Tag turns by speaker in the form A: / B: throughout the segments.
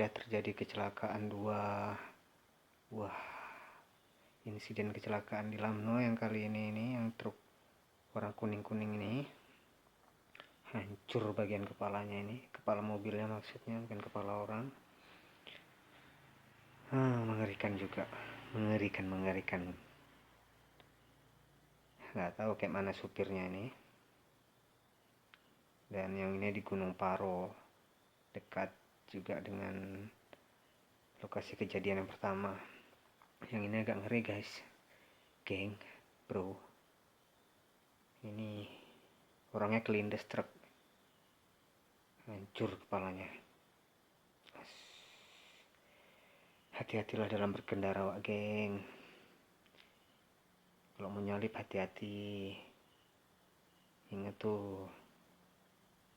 A: sudah terjadi kecelakaan dua buah insiden kecelakaan di Lamno. Yang kali ini yang truk warna kuning-kuning ini hancur bagian kepalanya, ini kepala mobilnya maksudnya, bukan kepala orang. Mengerikan juga, mengerikan. Nggak tahu kayak mana supirnya ini. Dan yang ini di Gunung Paro, dekat juga dengan lokasi kejadian yang pertama. Yang ini agak ngeri guys, geng, bro. Ini orangnya kelindes truk, hancur kepalanya. Hati-hatilah dalam berkendara, wak geng. Kalau mau nyalip hati-hati. Ingat tuh,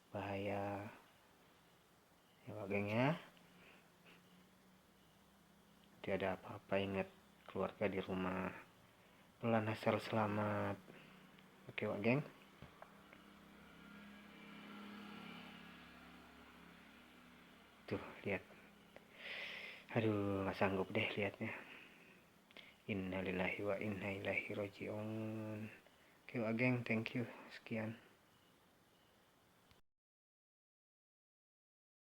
A: bahaya. Ya wak geng ya. Tidak ada apa-apa, ingat keluarga di rumah. Pelan asal selamat. Oke wak geng. Tuh, lihat. Aduh, gak sanggup deh lihatnya. Innalillahi wa inna ilaihi raji'un. Oke wak geng, thank you. Sekian.